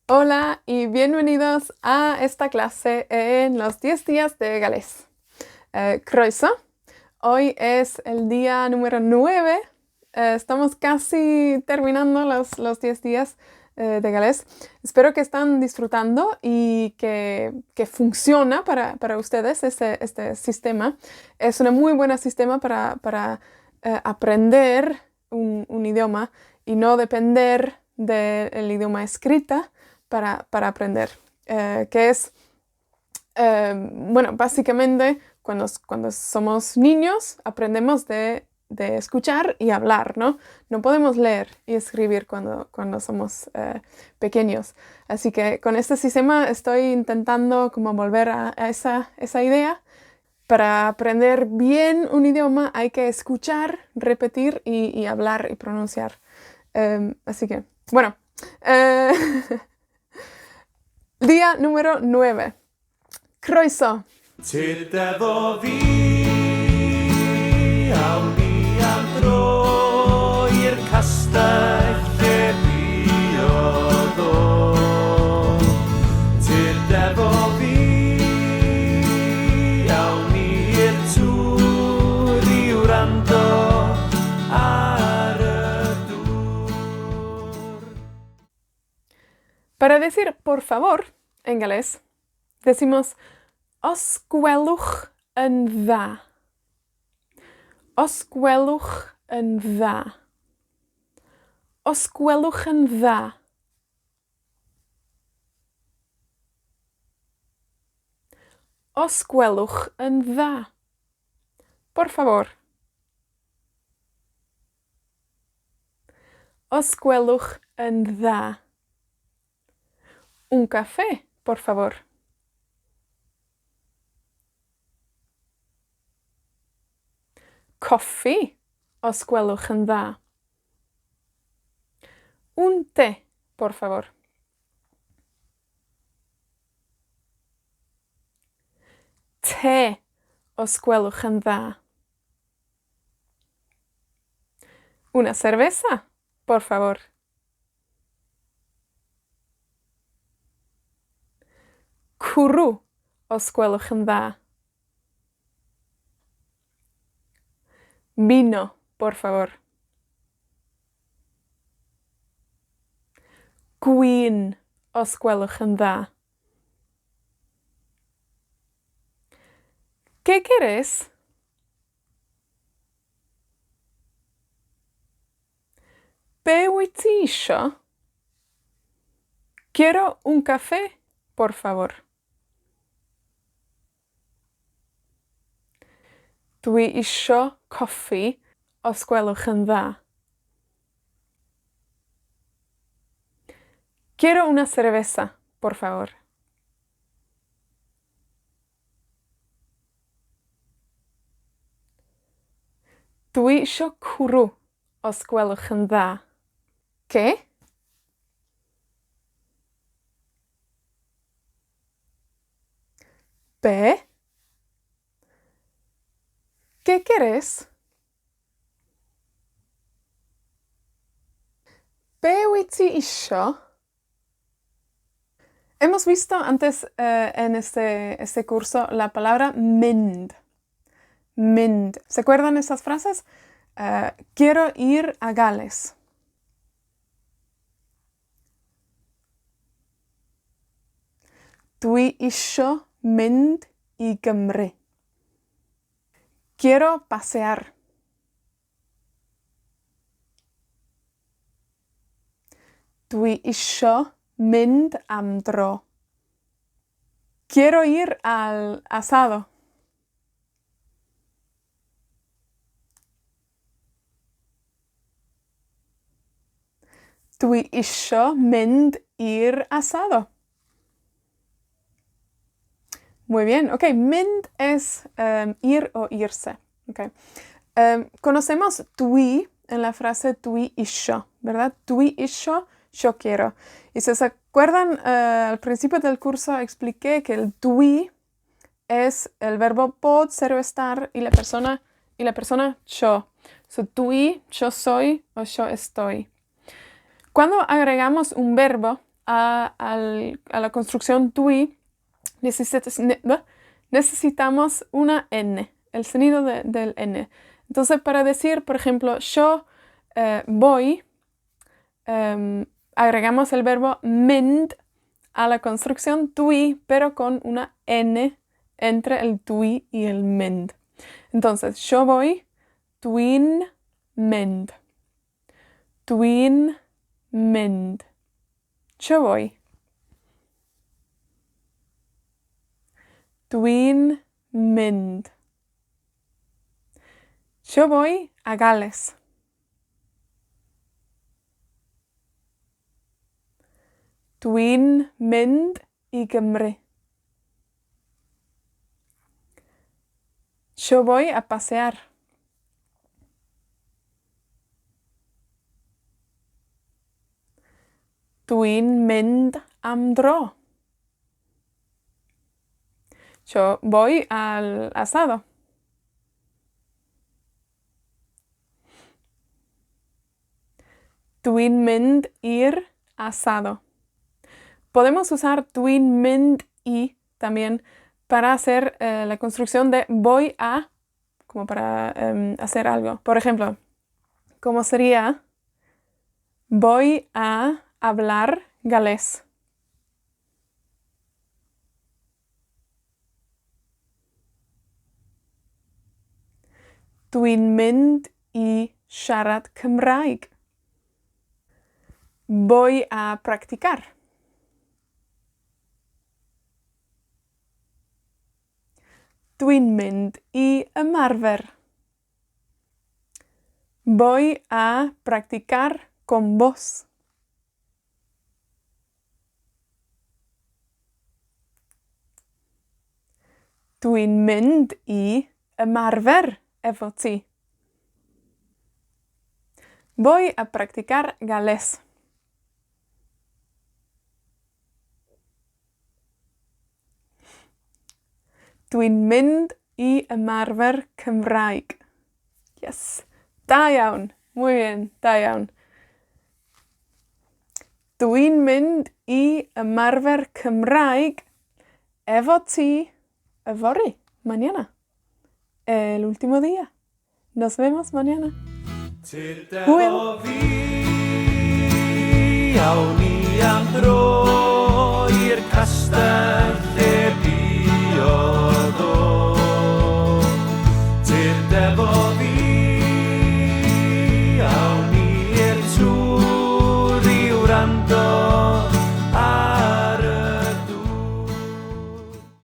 Hola y bienvenidos a esta clase en los 10 días de galés. Croeso, hoy es el día número 9. Estamos casi terminando los 10 días de galés. Espero que están disfrutando y que funciona para ustedes este sistema. Es un muy buen sistema para aprender un idioma y no depender del idioma escrita para aprender, que es, básicamente cuando somos niños aprendemos de escuchar y hablar, ¿no? No podemos leer y escribir cuando somos pequeños. Así que con este sistema estoy intentando como volver a esa idea. Para aprender bien un idioma hay que escuchar, repetir y hablar y pronunciar. Así que, bueno. Día número 9. Croeso. Til efo fi awn ni am dro i'r castell lle buodd o. Til efo fi awn ni'r tŵr i wrando ar y dŵr. Para decir por favor en galés, decimos os gwelwch yn dda. Os gwelwch yn dda. Os gwelwch yn dda. Os gwelwch yn dda. Por favor. Os gwelwch yn dda. Un café, por favor. Coffi, os gwelwch yn dda. Un té, por favor. Te, os gwelwch yn dda. Una cerveza, por favor. Cwrw, os gwelwch yn dda. Vino, por favor. Gwin, os gwelwch yn dda. ¿Qué querés? Be wyt ti isio? Quiero un café, por favor. Dwi isio coffi, os gwelwch yn dda. Quiero una cerveza, por favor. Dwi isio cwrw, os gwelwch yn dda. ¿Qué? Be? ¿Qué querés? Be wyt ti isio? Hemos visto antes en este curso la palabra mynd. Mynd. ¿Se acuerdan esas frases? Quiero ir a Gales. Dwi isio mynd i Gymru. Quiero pasear. Dwi isio mynd am dro. Quiero ir al asado. Dwi isio mynd i'r asado. Muy bien. Ok, mynd es ir o irse. Okay. Conocemos dwi en la frase dwi isio, ¿verdad? Dwi isio, yo quiero. Y si se acuerdan, al principio del curso expliqué que el dwi es el verbo pod, ser o estar, y la persona yo. So, dwi, yo soy o yo estoy. Cuando agregamos un verbo a la construcción TUI, necesitamos una N, el sonido del N. Entonces, para decir, por ejemplo, yo voy, agregamos el verbo mend a la construcción TUI, pero con una N entre el TUI y el mend. Entonces, yo voy, tuin mend. Tuin mend. Yo voy. Tuin mend. Yo voy a Gales. Tuin mend i Gymru. Yo voy a pasear. Tuin mynd am dro. Yo voy al asado. Tuin mynd i'r asado. Podemos usar tuin mynd i también para hacer la construcción de voy a, como para hacer algo. Por ejemplo, ¿cómo sería? Voy a hablar galés. Dwi'n mynd i siarad Cymraeg. Voy a practicar. Dwi'n mynd i ymarfer. Voy a practicar con vos. Dwi'n mynd i ymarfer efo ti. Voy a practicar galés. Dwi'n mynd i ymarfer Cymraeg. Yes. Da iawn. Muy bien. Da iawn. Dwi'n mynd i ymarfer Cymraeg efo ti yfory. Mañana. El último día. Nos vemos mañana. Tyd efo fi, awn ni am dro.